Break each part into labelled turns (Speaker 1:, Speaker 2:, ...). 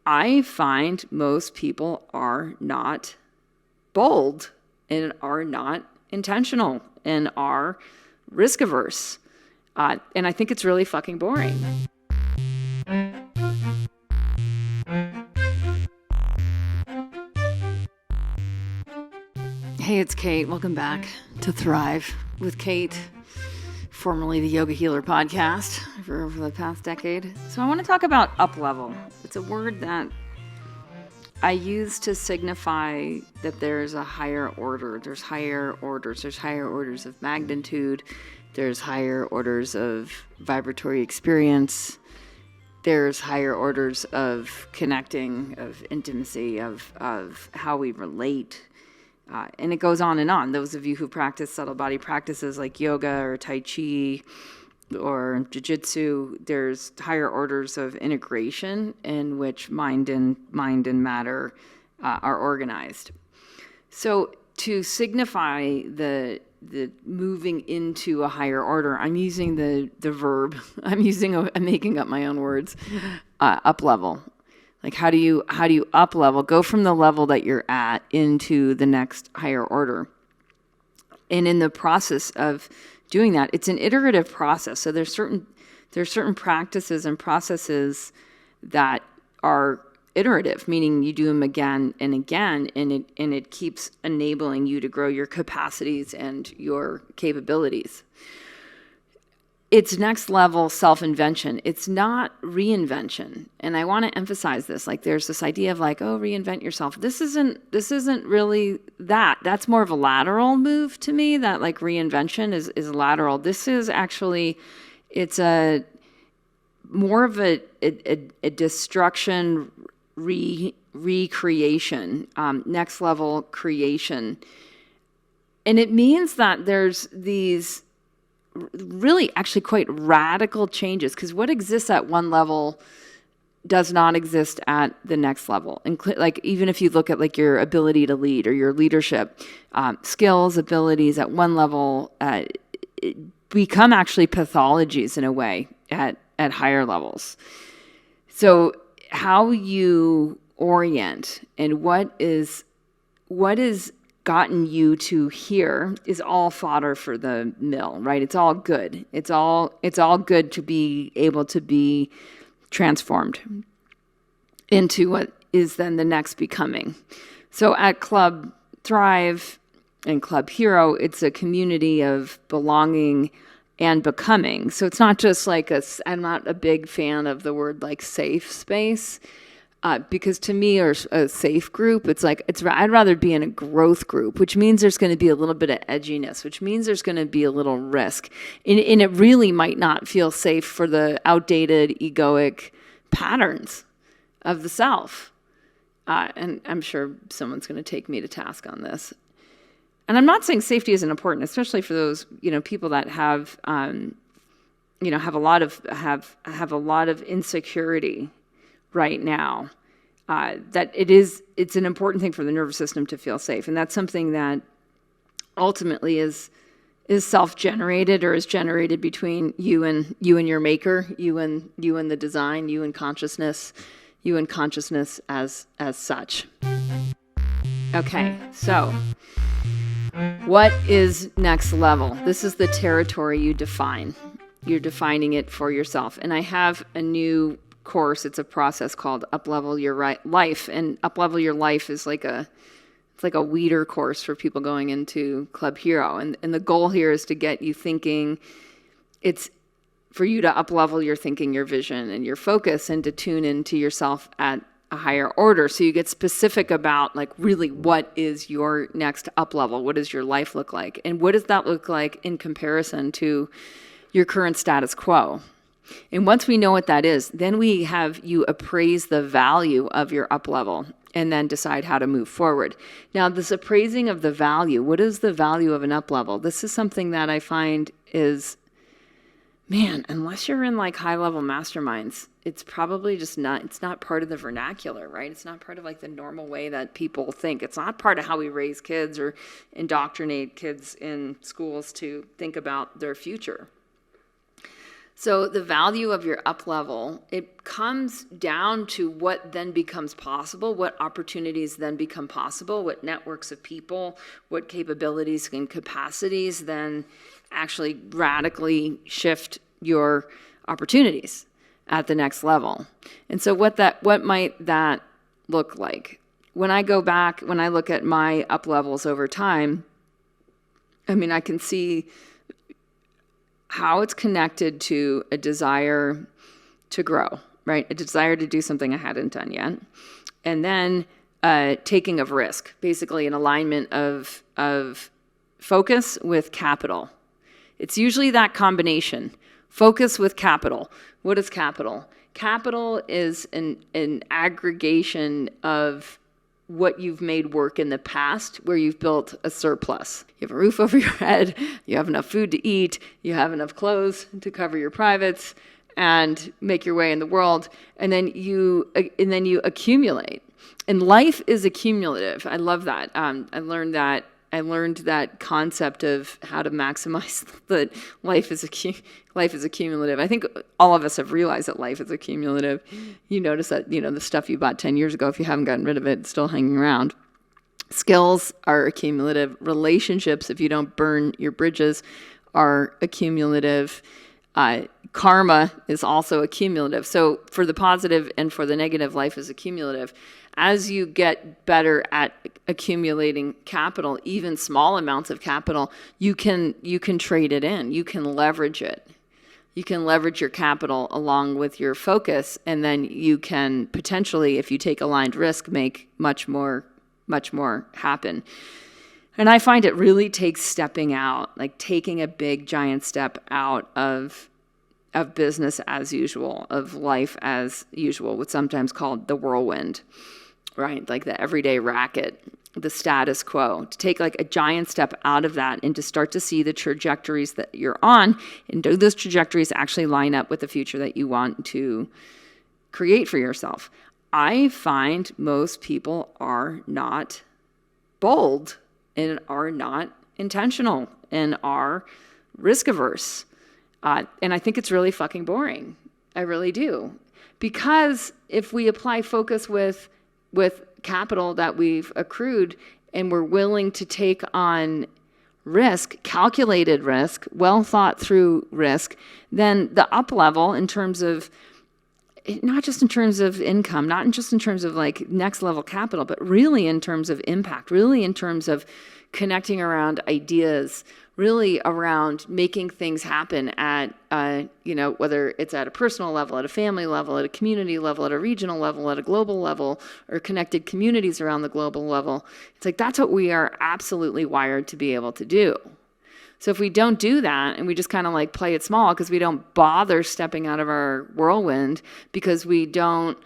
Speaker 1: I find most people are not bold and are not intentional and are risk averse. And I think it's really fucking boring. Hey, it's Cate. Welcome back to Thrive with Cate, formerly the Yoga Healer podcast for over the past decade. So I want to talk about Uplevel. It's a word that I use to signify that there's a higher order. There's higher orders. There's higher orders of magnitude. There's higher orders of vibratory experience. There's higher orders of connecting, of intimacy, of how we relate. And it goes on and on. Those of you who practice subtle body practices like yoga or Tai Chi or Jiu-Jitsu, there's higher orders of integration in which mind and matter are organized. So to signify the moving into a higher order, I'm using the verb. I'm making up my own words. Up level. Like how do you up level, go from the level that you're at into the next higher order? And in the process of doing that, it's an iterative process. So there's certain practices and processes that are iterative, meaning you do them again and again, and it keeps enabling you to grow your capacities and your capabilities. It's next level self-invention. It's not reinvention. And I want to emphasize this. Like there's this idea of like, oh, reinvent yourself. This isn't really that. That's more of a lateral move to me, that like reinvention is lateral. This is actually, it's a more of a destruction, recreation, next level creation. And it means that there's these really actually quite radical changes, because what exists at one level does not exist at the next level. Like even if you look at like your ability to lead or your leadership skills, abilities at one level become actually pathologies in a way at higher levels. So how you orient and what is gotten you to here is all fodder for the mill, right? It's all good. It's all good to be able to be transformed into what is then the next becoming. So at Club Thrive and Club Hero, it's a community of belonging and becoming. So it's not just like I'm not a big fan of the word like safe space. Because to me, or a safe group, I'd rather be in a growth group, which means there's going to be a little bit of edginess, which means there's going to be a little risk. And it really might not feel safe for the outdated egoic patterns of the self. And I'm sure someone's going to take me to task on this. And I'm not saying safety isn't important, especially for those, people that have, have a lot of insecurity right now, that it's an important thing for the nervous system to feel safe. And that's something that ultimately is self-generated, or is generated between you and your maker, you and the design, you and consciousness as such. Okay, so what is next level? This is the territory you define. You're defining it for yourself. And I have a new course. It's a process called Uplevel Your Life, and Uplevel Your Life is like a weeder course for people going into Club Hero, and the goal here is to get you thinking. It's for you to uplevel your thinking, your vision, and your focus, and to tune into yourself at a higher order. So you get specific about like really what is your next uplevel? What does your life look like, and what does that look like in comparison to your current status quo? And once we know what that is, then we have you appraise the value of your up level and then decide how to move forward. Now, this appraising of the value, what is the value of an up level? This is something that I find is, man, unless you're in like high level masterminds, it's probably just it's not part of the vernacular, right? It's not part of like the normal way that people think. It's not part of how we raise kids or indoctrinate kids in schools to think about their future. So the value of your up level, it comes down to what then becomes possible, what opportunities then become possible, what networks of people, what capabilities and capacities then actually radically shift your opportunities at the next level. And so what might that look like? When I go back, when I look at my up levels over time, I mean, I can see how it's connected to a desire to grow, right? A desire to do something I hadn't done yet. And then taking of risk, basically an alignment of focus with capital. It's usually that combination, focus with capital. What is capital? Capital is an aggregation of what you've made work in the past where you've built a surplus. You have a roof over your head, you have enough food to eat, you have enough clothes to cover your privates and make your way in the world, and then you accumulate. And life is accumulative. I love that. I learned that concept of how to maximize that life is accumulative. I think all of us have realized that life is accumulative. You notice that, the stuff you bought 10 years ago, if you haven't gotten rid of it, it's still hanging around. Skills are accumulative. Relationships, if you don't burn your bridges, are accumulative. Karma is also accumulative. So for the positive and for the negative, life is accumulative. As you get better at accumulating capital, even small amounts of capital, you can trade it in. You can leverage it. You can leverage your capital along with your focus, and then you can potentially, if you take aligned risk, make much more happen. And I find it really takes stepping out, like taking a big giant step out of business as usual, of life as usual, what's sometimes called the whirlwind, right? Like the everyday racket, the status quo, to take like a giant step out of that and to start to see the trajectories that you're on, and do those trajectories actually line up with the future that you want to create for yourself. I find most people are not bold and are not intentional and are risk averse. And I think it's really fucking boring. I really do. Because if we apply focus with capital that we've accrued and we're willing to take on risk, calculated risk, well thought through risk, then the up level in terms of, not just in terms of income, not just in terms of like next level capital, but really in terms of impact, really in terms of connecting around ideas, really around making things happen at, whether it's at a personal level, at a family level, at a community level, at a regional level, at a global level, or connected communities around the global level. It's like that's what we are absolutely wired to be able to do. So if we don't do that and we just kind of like play it small because we don't bother stepping out of our whirlwind because we don't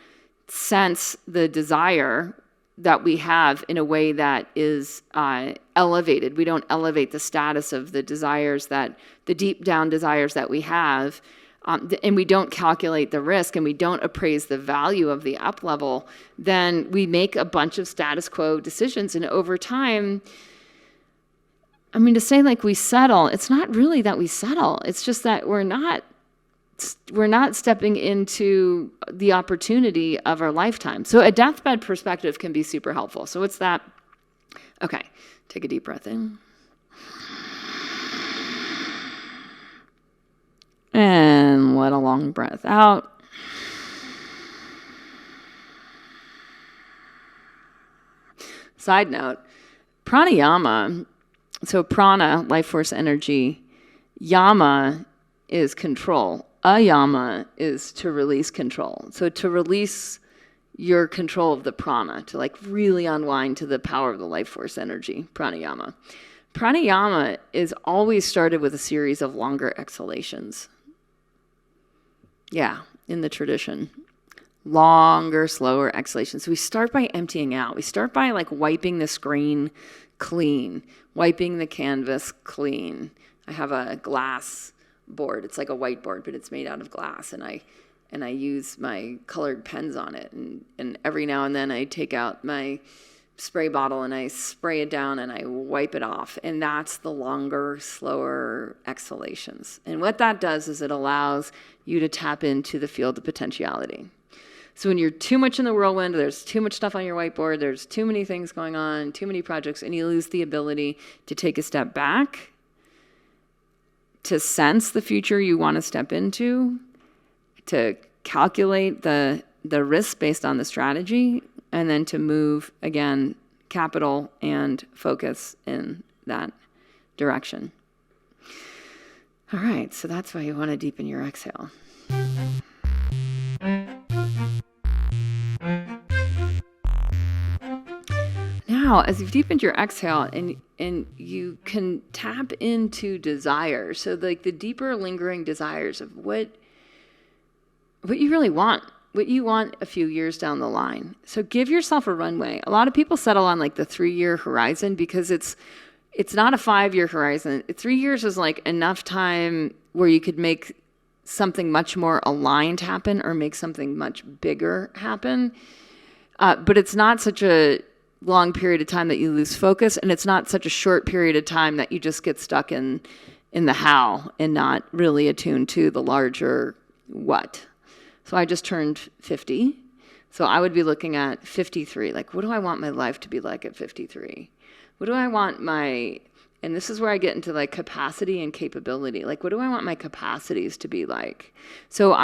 Speaker 1: sense the desire that we have in a way that is elevated. We don't elevate the status of the desires the deep down desires that we have, and we don't calculate the risk and we don't appraise the value of the up level, then we make a bunch of status quo decisions. And over time, I mean, to say like we settle, it's not really that we settle. It's just that we're not stepping into the opportunity of our lifetime. So a deathbed perspective can be super helpful. So what's that? Okay, take a deep breath in. And let a long breath out. Side note, pranayama, so prana, life force energy, yama is control. Ayama is to release control. So to release your control of the prana, to like really unwind to the power of the life force energy, pranayama. Pranayama is always started with a series of longer exhalations. Yeah, in the tradition. Longer, slower exhalations. So we start by emptying out. We start by like wiping the screen clean, wiping the canvas clean. I have a glass board. It's like a whiteboard, but it's made out of glass, and I use my colored pens on it, and every now and then I take out my spray bottle and I spray it down and I wipe it off. And that's the longer, slower exhalations. And what that does is it allows you to tap into the field of potentiality. So when you're too much in the whirlwind, there's too much stuff on your whiteboard, there's too many things going on, too many projects, and you lose the ability to take a step back, to sense the future you want to step into, to calculate the risks based on the strategy, and then to move, again, capital and focus in that direction. All right, so that's why you want to deepen your exhale. Now, as you've deepened your exhale and you can tap into desire, so like the deeper lingering desires of what you really want, what you want a few years down the line. So give yourself a runway. A lot of people settle on like the 3-year horizon because it's not a 5-year horizon. 3 years is like enough time where you could make something much more aligned happen or make something much bigger happen. But it's not such a long period of time that you lose focus, and it's not such a short period of time that you just get stuck in the how and not really attuned to the larger what. So I just turned 50. So I would be looking at 53. Like, what do I want my life to be like at 53? What do I want and this is where I get into like capacity and capability. Like, what do I want my capacities to be like? So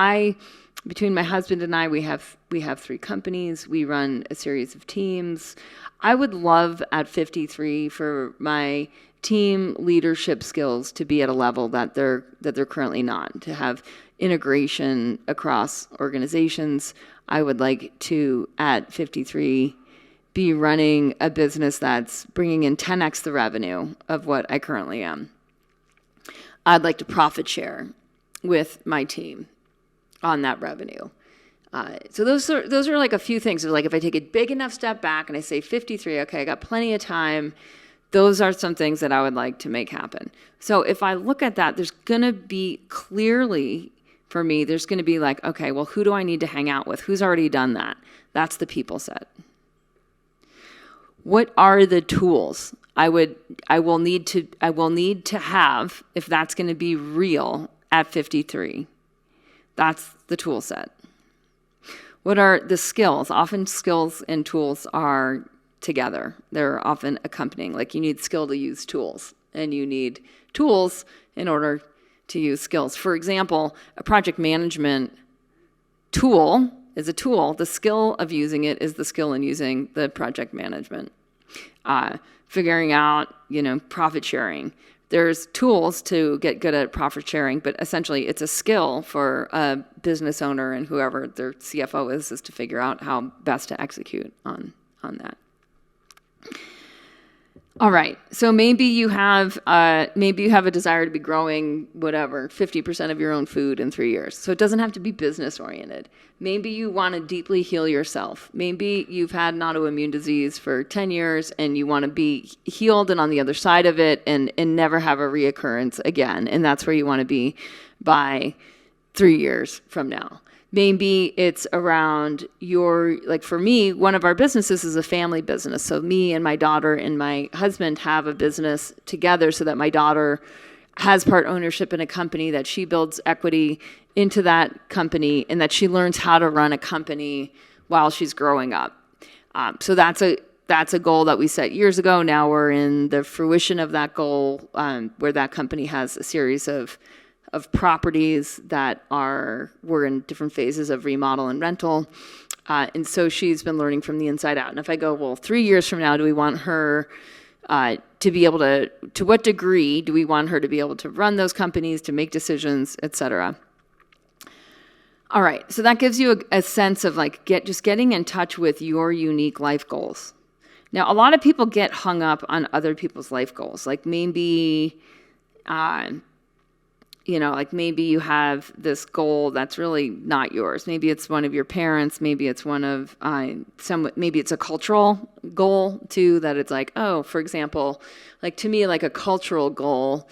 Speaker 1: between my husband and I, we have 3 companies. We run a series of teams. I would love at 53 for my team leadership skills to be at a level that they're currently not, to have integration across organizations. I would like to, at 53, be running a business that's bringing in 10x the revenue of what I currently am. I'd like to profit share with my team on that revenue. So those are like a few things. So like if I take a big enough step back and I say 53, okay, I got plenty of time. Those are some things that I would like to make happen. So if I look at that, there's going to be clearly, for me, there's going to be like, okay, well, who do I need to hang out with? Who's already done that? That's the people set. What are the tools I will need to have if that's going to be real at 53? That's the tool set. What are the skills? Often skills and tools are together. They're often accompanying. Like you need skill to use tools, and you need tools in order to use skills. For example, a project management tool is a tool. The skill of using it is the skill in using the project management. Figuring out, profit sharing. There's tools to get good at profit sharing, but essentially it's a skill for a business owner and whoever their CFO is to figure out how best to execute on that. All right, so maybe you have a desire to be growing 50% of your own food in 3 years. So it doesn't have to be business oriented. Maybe you want to deeply heal yourself. Maybe you've had an autoimmune disease for 10 years and you want to be healed and on the other side of it and never have a reoccurrence again. And that's where you want to be by 3 years from now. Maybe it's around for me, one of our businesses is a family business. So me and my daughter and my husband have a business together so that my daughter has part ownership in a company, that she builds equity into that company, and that she learns how to run a company while she's growing up. So that's a goal that we set years ago. Now we're in the fruition of that goal, where that company has a series of properties that we're in different phases of remodel and rental. And so she's been learning from the inside out. And if I go, well, 3 years from now, do we want her to be able to what degree do we want her to be able to run those companies, to make decisions, et cetera? All right, so that gives you a sense of just getting in touch with your unique life goals. Now, a lot of people get hung up on other people's life goals. Like maybe maybe you have this goal that's really not yours. Maybe it's one of your parents. Maybe it's one of maybe it's a cultural goal too, that it's like, oh, for example, like to me, like a cultural goal,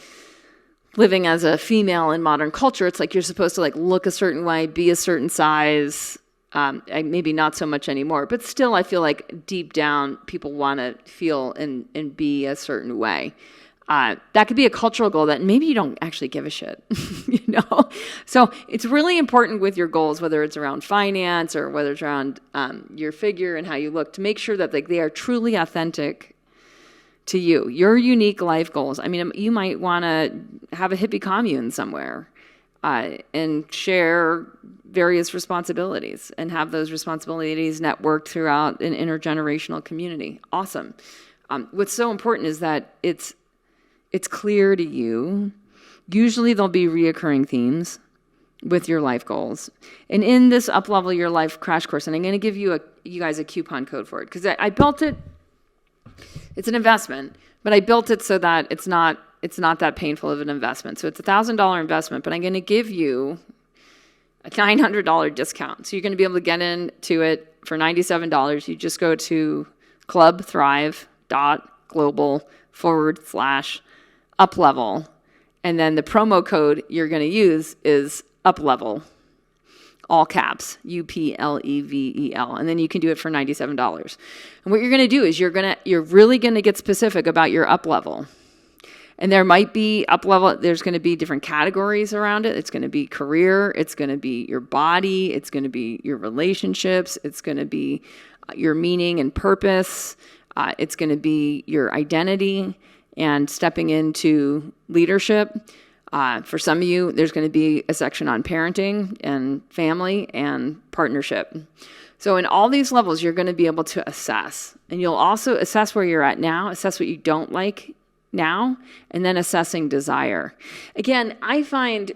Speaker 1: living as a female in modern culture, it's like you're supposed to like look a certain way, be a certain size, Maybe not so much anymore, but still I feel like deep down people want to feel and be a certain way. That could be a cultural goal that maybe you don't actually give a shit, So it's really important with your goals, whether it's around finance or whether it's around your figure and how you look, to make sure that they are truly authentic to you, your unique life goals. I mean, you might want to have a hippie commune somewhere and share various responsibilities and have those responsibilities networked throughout an intergenerational community. Awesome. What's so important is that it's clear to you. Usually there'll be reoccurring themes with your life goals. And in this Uplevel Your Life crash course, and I'm going to give you guys a coupon code for it, because I built it. It's an investment, but I built it so that it's not that painful of an investment. So it's a $1,000 investment, but I'm going to give you a $900 discount. So you're going to be able to get into it for $97. You just go to clubthrive.global/uplevel. And then the promo code you're going to use is Uplevel, all caps, UPLEVEL. And then you can do it for $97. And what you're going to do is you're really going to get specific about your Uplevel. And there might be Uplevel, there's going to be different categories around it. It's going to be career, it's going to be your body, it's going to be your relationships, it's going to be your meaning and purpose, it's going to be your identity and stepping into leadership. For some of you, there's going to be a section on parenting and family and partnership. So in all these levels, you're going to be able to assess. And you'll also assess where you're at now, assess what you don't like now, and then assessing desire. Again, I find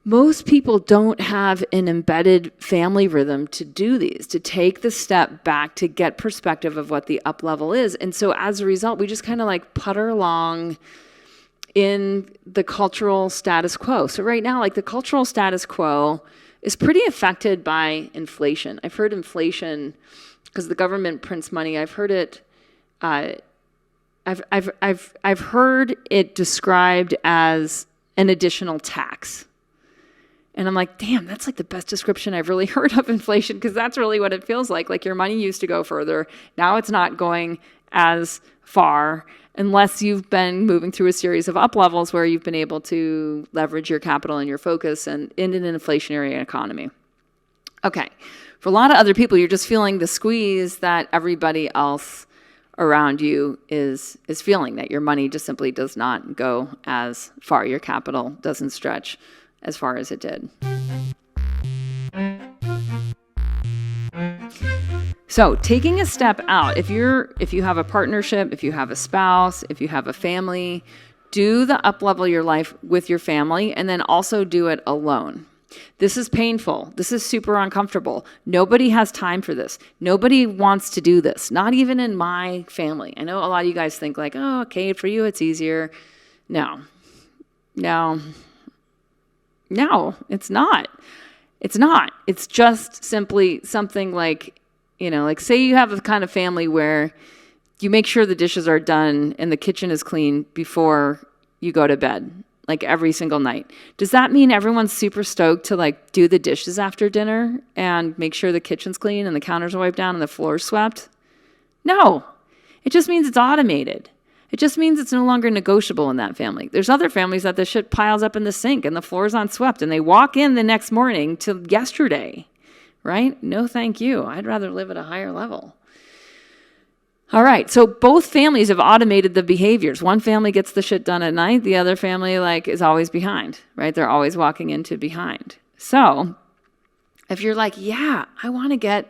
Speaker 1: most people don't have an embedded family rhythm to do these, to take the step back to get perspective of what the up level is. And so as a result, we just kind of like putter along in the cultural status quo. So right now, like the cultural status quo is pretty affected by inflation. I've heard inflation because the government prints money. I've heard it I've heard it described as an additional tax. And I'm like, damn, that's like the best description I've really heard of inflation, because that's really what it feels like. Like your money used to go further. Now it's not going as far unless you've been moving through a series of up levels where you've been able to leverage your capital and your focus and in an inflationary economy. Okay. For a lot of other people, you're just feeling the squeeze that everybody else around you is feeling, that your money just simply does not go as far. Your capital doesn't stretch as far as it did. So taking a step out, if you have a partnership, if you have a spouse, if you have a family, do the Uplevel Your Life with your family, and then also do it alone. This is painful. This is super uncomfortable. Nobody has time for this. Nobody wants to do this, not even in my family. I know a lot of you guys think like, oh, okay, for you it's easier. No, it's not. It's not. It's just simply something like, like say you have a kind of family where you make sure the dishes are done and the kitchen is clean before you go to bed, like every single night. Does that mean everyone's super stoked to like do the dishes after dinner and make sure the kitchen's clean and the counters are wiped down and the floor's swept? No. It just means it's automated. It just means it's no longer negotiable in that family. There's other families that the shit piles up in the sink and the floor's unswept and they walk in the next morning to yesterday, right? No, thank you. I'd rather live at a higher level. All right, so both families have automated the behaviors. One family gets the shit done at night. The other family is always behind, right? They're always walking into behind. So if you're like, yeah, I want to get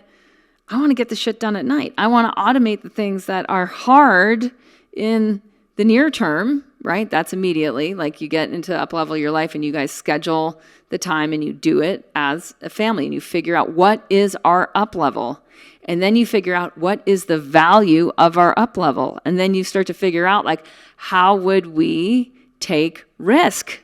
Speaker 1: the shit done at night. I want to automate the things that are hard in the near term, right? That's immediately, like you get into Uplevel Your Life and you guys schedule the time and you do it as a family and you figure out what is our up level. And then you figure out what is the value of our up level. And then you start to figure out like, how would we take risk?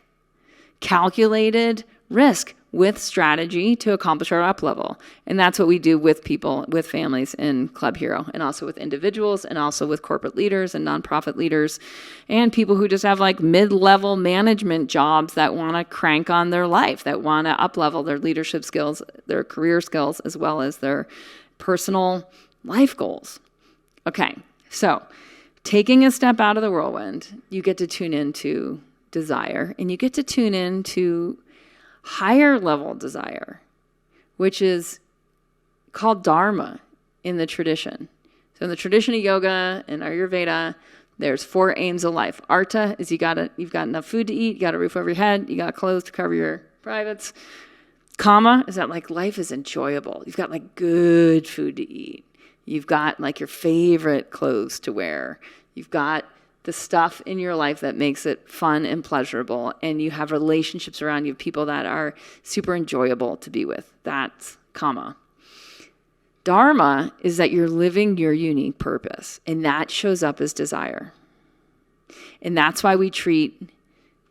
Speaker 1: Calculated risk. with strategy to accomplish our up level. And that's what we do with people, with families in Club Hero, and also with individuals, and also with corporate leaders and nonprofit leaders, and people who just have like mid-level management jobs that want to crank on their life, that want to up level their leadership skills, their career skills, as well as their personal life goals. Okay, so taking a step out of the whirlwind, you get to tune into desire, and you get to tune into higher level desire, which is called dharma in the tradition. So in the tradition of yoga and Ayurveda, there's 4 aims of life. Artha is you've got enough food to eat, you got a roof over your head, you got clothes to cover your privates. Kama is that like life is enjoyable. You've got like good food to eat. You've got like your favorite clothes to wear. You've got the stuff in your life that makes it fun and pleasurable, and you have relationships around you, people that are super enjoyable to be with. That's kama. Dharma is that you're living your unique purpose, and that shows up as desire. And that's why we treat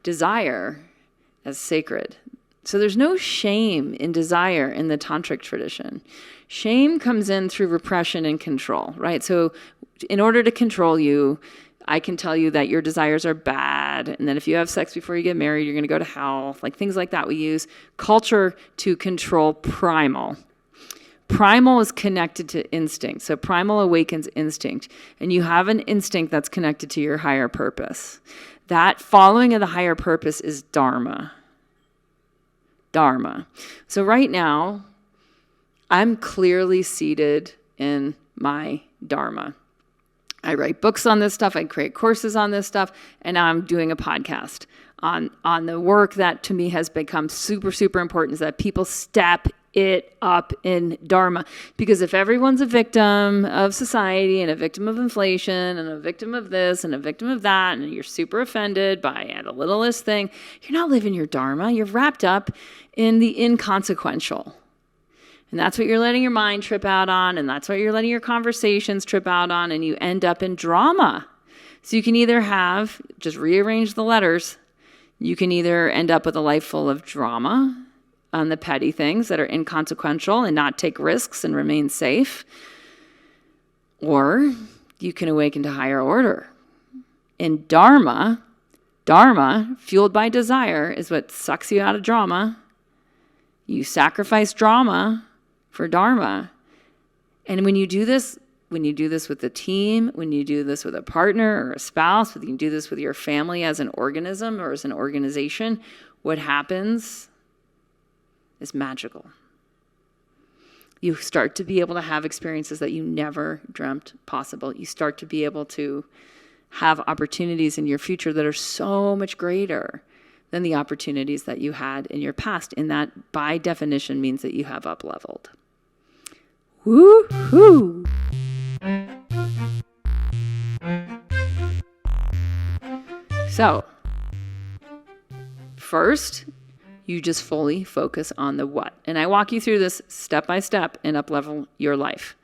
Speaker 1: desire as sacred. So there's no shame in desire in the tantric tradition. Shame comes in through repression and control, right? So in order to control you, I can tell you that your desires are bad, and that if you have sex before you get married, you're going to go to hell, like things like that. We use culture to control primal. Primal is connected to instinct. So primal awakens instinct, and you have an instinct that's connected to your higher purpose. That following of the higher purpose is dharma. Dharma. So right now, I'm clearly seated in my dharma. I write books on this stuff, I create courses on this stuff, and now I'm doing a podcast on the work that to me has become super, super important, is that people step it up in dharma. Because if everyone's a victim of society and a victim of inflation and a victim of this and a victim of that, and you're super offended by the littlest thing, you're not living your dharma. You're wrapped up in the inconsequential. And that's what you're letting your mind trip out on, and that's what you're letting your conversations trip out on, and you end up in drama. So you can either just rearrange the letters, you can either end up with a life full of drama on the petty things that are inconsequential and not take risks and remain safe, or you can awaken to higher order. And dharma, fueled by desire, is what sucks you out of drama. You sacrifice drama for dharma. And when you do this with a team, when you do this with a partner or a spouse, when you do this with your family as an organism or as an organization, what happens is magical. You start to be able to have experiences that you never dreamt possible. You start to be able to have opportunities in your future that are so much greater than the opportunities that you had in your past. And that, by definition, means that you have up-leveled. Woo-hoo! So, first, you just fully focus on the what. And I walk you through this step by step and up-level your life.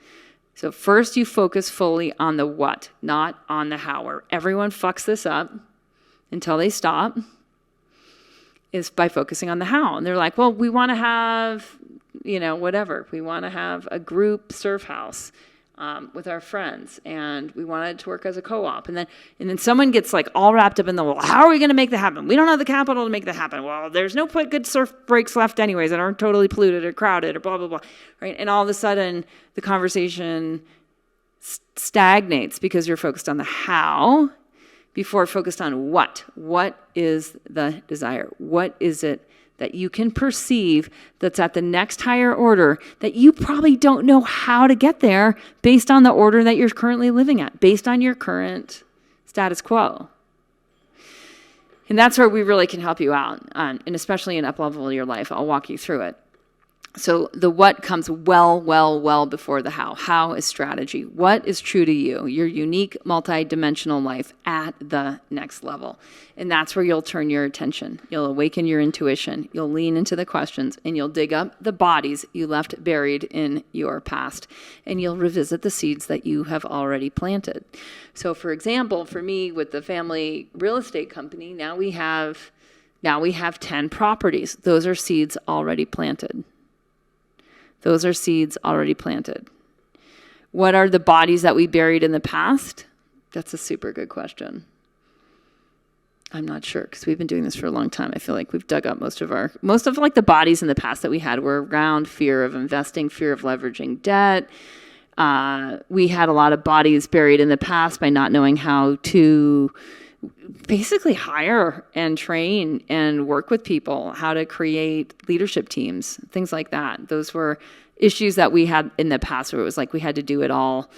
Speaker 1: So first, you focus fully on the what, not on the how. Where everyone fucks this up until they stop is by focusing on the how. And they're like, well, we want to have, whatever. We want to have a group surf house with our friends, and we want it to work as a co-op. And then someone gets like all wrapped up in well, how are we going to make that happen? We don't have the capital to make that happen. Well, there's no good surf breaks left anyways that aren't totally polluted or crowded or blah, blah, blah. Right? And all of a sudden, the conversation stagnates because you're focused on the how before focused on what. What is the desire? What is it that you can perceive that's at the next higher order that you probably don't know how to get there based on the order that you're currently living at, based on your current status quo? And that's where we really can help you out, and especially in up-level your life. I'll walk you through it. So the what comes well before the how. How is strategy. What is true to you, your unique multi-dimensional life at the next level? And that's where you'll turn your attention. You'll awaken your intuition. You'll lean into the questions, and you'll dig up the bodies you left buried in your past. And you'll revisit the seeds that you have already planted. So for example, for me with the family real estate company, now we have Now we have 10 properties. Those are seeds already planted. Those are seeds already planted. What are the bodies that we buried in the past? That's a super good question. I'm not sure, because we've been doing this for a long time. I feel like we've dug up most of like the bodies in the past that we had were around fear of investing, fear of leveraging debt. We had a lot of bodies buried in the past by not knowing how to basically hire and train and work with people, how to create leadership teams, things like that. Those were issues that we had in the past where it was like we had to do it all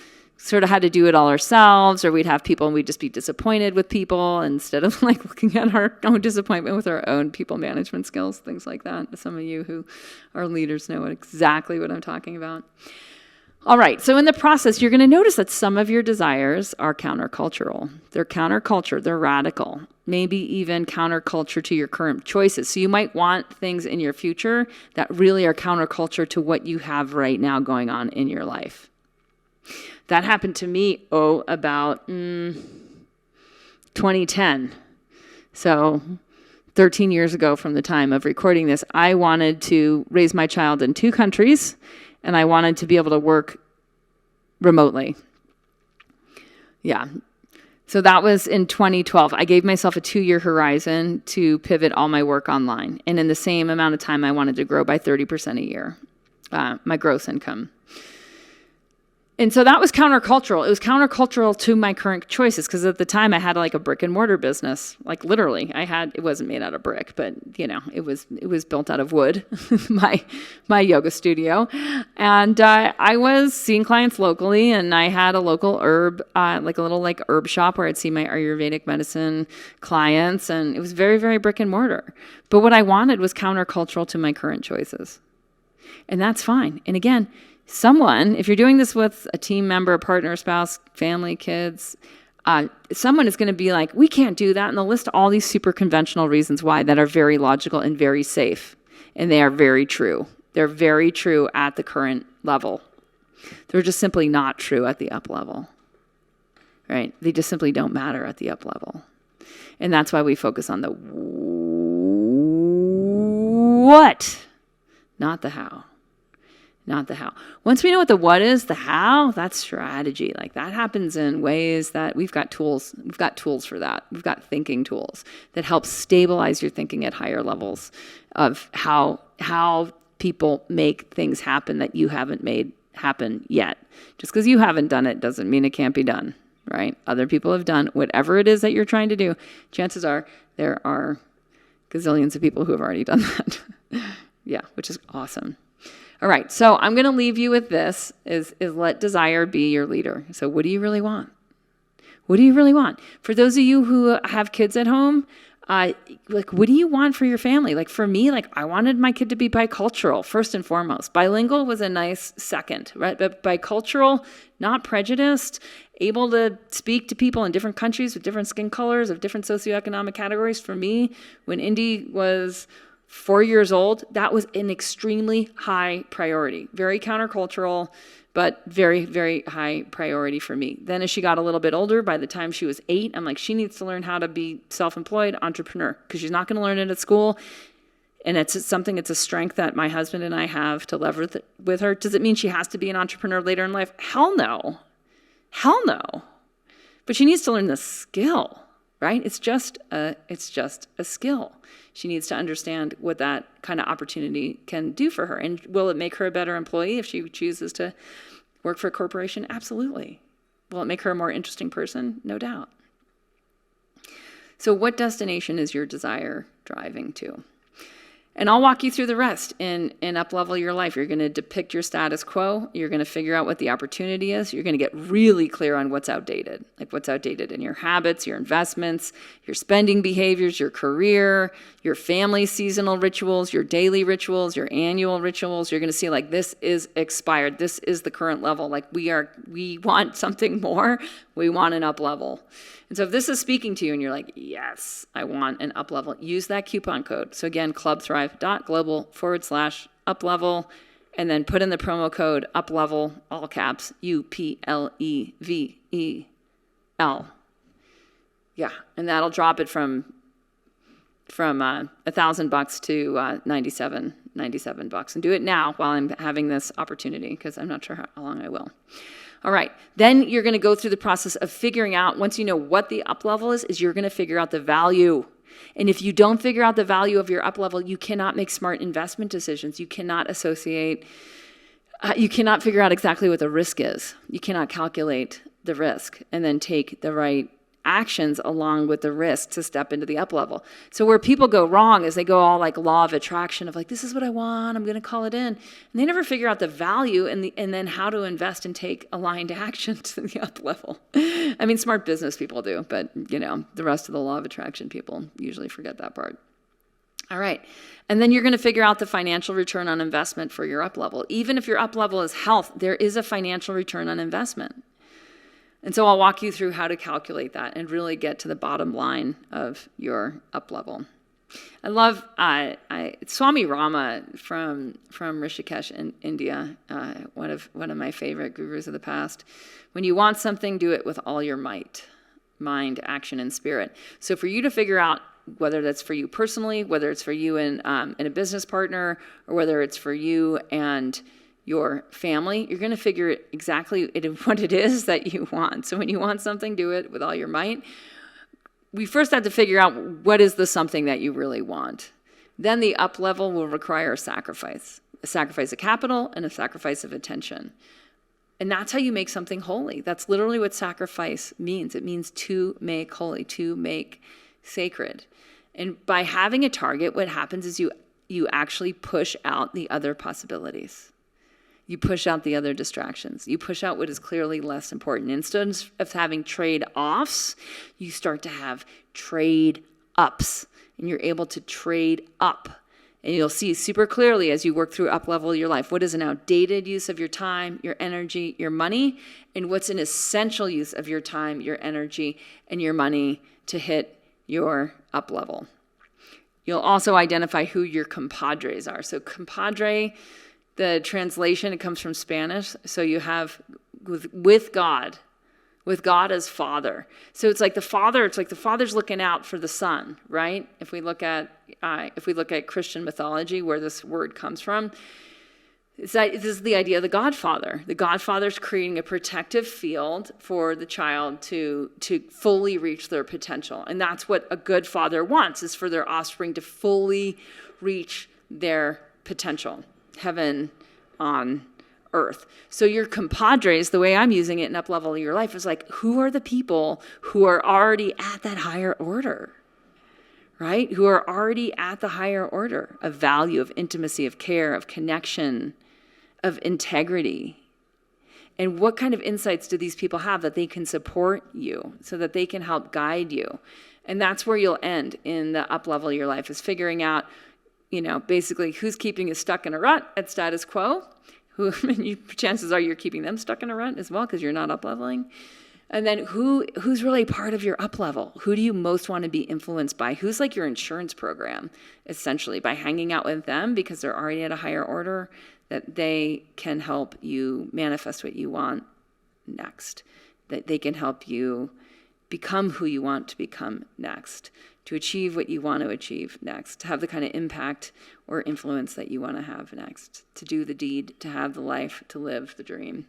Speaker 1: ourselves, or we'd have people and we'd just be disappointed with people instead of like looking at our own disappointment with our own people management skills, things like that. Some of you who are leaders know exactly what I'm talking about. All right, so in the process, you're going to notice that some of your desires are countercultural. They're counterculture, they're radical, maybe even counterculture to your current choices. So you might want things in your future that really are counterculture to what you have right now going on in your life. That happened to me, about 2010. So 13 years ago from the time of recording this, I wanted to raise my child in 2 countries, and I wanted to be able to work remotely. Yeah. So that was in 2012. I gave myself a 2-year horizon to pivot all my work online. And in the same amount of time, I wanted to grow by 30% a year, my gross income. And so that was countercultural. It was countercultural to my current choices, because at the time I had like a brick and mortar business. Like literally, it wasn't made out of brick, but it was built out of wood, my yoga studio. And I was seeing clients locally, and I had a local herb, like a little like herb shop where I'd see my Ayurvedic medicine clients, and it was very, very brick and mortar. But what I wanted was countercultural to my current choices. And that's fine. And again, if you're doing this with a team member, a partner, a spouse, family, kids, someone is going to be like, we can't do that. And they'll list all these super conventional reasons why that are very logical and very safe. And they are very true. They're very true at the current level. They're just simply not true at the up level, right? They just simply don't matter at the up level. And that's why we focus on the what, not the how. Not the how. Once we know what the what is, the how, that's strategy. Like that happens in ways that we've got tools. We've got tools for that. We've got thinking tools that help stabilize your thinking at higher levels of how people make things happen that you haven't made happen yet. Just because you haven't done it doesn't mean it can't be done, right? Other people have done whatever it is that you're trying to do. Chances are there are gazillions of people who have already done that. Yeah, which is awesome. All right, so I'm going to leave you with this, is let desire be your leader. So what do you really want? What do you really want? For those of you who have kids at home, like, what do you want for your family? Like for me, like I wanted my kid to be bicultural, first and foremost. Bilingual was a nice second, right? But bicultural, not prejudiced, able to speak to people in different countries with different skin colors, of different socioeconomic categories. For me, when Indy was 4 years old, that was an extremely high priority. Very countercultural, but very, very high priority for me. Then as she got a little bit older, by the time she was 8, I'm like, she needs to learn how to be self-employed entrepreneur, because she's not going to learn it at school. And it's a strength that my husband and I have to leverage with her. Does it mean she has to be an entrepreneur later in life? Hell no. Hell no. But she needs to learn the skill, right? It's just a skill. She needs to understand what that kind of opportunity can do for her. And will it make her a better employee if she chooses to work for a corporation? Absolutely. Will it make her a more interesting person? No doubt. So what destination is your desire driving to? And I'll walk you through the rest in Uplevel Your Life. You're going to depict your status quo. You're going to figure out what the opportunity is. You're going to get really clear on what's outdated, like what's outdated in your habits, your investments, your spending behaviors, your career, your family seasonal rituals, your daily rituals, your annual rituals. You're going to see like this is expired. This is the current level. Like we want something more. We want an up level. And so if this is speaking to you and you're like, yes, I want an up level, use that coupon code. So again, clubthrive.global/uplevel, and then put in the promo code uplevel, all caps, UPLEVEL. Yeah, and that'll drop it from from $1,000 to 97 bucks, and do it now while I'm having this opportunity, because I'm not sure how long I will. All right, then you're going to go through the process of figuring out, once you know what the up level is you're going to figure out the value. And if you don't figure out the value of your up level, you cannot make smart investment decisions. You cannot associate, you cannot figure out exactly what the risk is. You cannot calculate the risk and then take the right actions along with the risk to step into the up level. So where people go wrong is they go all like law of attraction of like, this is what I want, I'm going to call it in. And they never figure out the value and then how to invest and take aligned action to the up level. I mean, smart business people do, but the rest of the law of attraction people usually forget that part. All right. And then you're going to figure out the financial return on investment for your up level. Even if your up level is health, there is a financial return on investment. And so I'll walk you through how to calculate that and really get to the bottom line of your up level. I love Swami Rama from Rishikesh in India, one of my favorite gurus of the past. When you want something, do it with all your might, mind, action, and spirit. So for you to figure out whether that's for you personally, whether it's for you and a business partner, or whether it's for you and your family, you're going to figure exactly what it is that you want. So when you want something, do it with all your might. We first have to figure out what is the something that you really want. Then the up level will require a sacrifice of capital and a sacrifice of attention. And that's how you make something holy. That's literally what sacrifice means. It means to make holy, to make sacred. And by having a target, what happens is you actually push out the other possibilities. You push out the other distractions. You push out what is clearly less important. Instead of having trade-offs, you start to have trade-ups, and you're able to trade up. And you'll see super clearly as you work through up-level your life, what is an outdated use of your time, your energy, your money, and what's an essential use of your time, your energy, and your money to hit your up-level. You'll also identify who your compadres are. So compadre, the translation, it comes from Spanish. So you have with God as father. So it's like the father's looking out for the son, right? If we look at Christian mythology, where this word comes from, this is the idea of the Godfather. The Godfather's creating a protective field for the child to fully reach their potential. And that's what a good father wants, is for their offspring to fully reach their potential. Heaven on earth. So your compadres, the way I'm using it in up level of your life, is like, who are the people who are already at that higher order, right? Who are already at the higher order of value, of intimacy, of care, of connection, of integrity. And what kind of insights do these people have that they can support you, so that they can help guide you? And that's where you'll end in the up level of your life, is figuring out, basically who's keeping you stuck in a rut at status quo. Chances are you're keeping them stuck in a rut as well, because you're not up leveling. And then who's really part of your up level? Who do you most want to be influenced by? Who's like your insurance program, essentially, by hanging out with them because they're already at a higher order, that they can help you manifest what you want next, that they can help you become who you want to become next, to achieve what you want to achieve next, to have the kind of impact or influence that you want to have next, to do the deed, to have the life, to live the dream.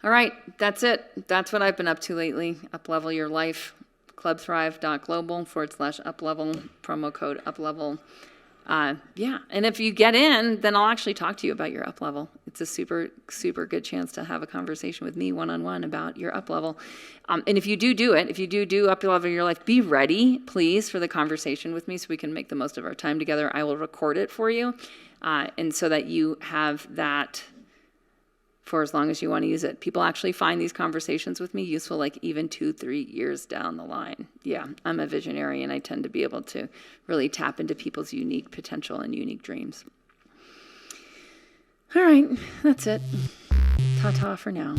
Speaker 1: All right, that's it. That's what I've been up to lately. Uplevel your life, clubthrive.global/uplevel, promo code uplevel. And if you get in, then I'll actually talk to you about your up level. It's a super, super good chance to have a conversation with me one-on-one about your up level. And if you do it, if you do up level your life, be ready, please, for the conversation with me so we can make the most of our time together. I will record it for you, and so that you have that for as long as you want to use it. People actually find these conversations with me useful, like even 2-3 years down the line. Yeah, I'm a visionary, and I tend to be able to really tap into people's unique potential and unique dreams. All right, that's it. Ta-ta for now.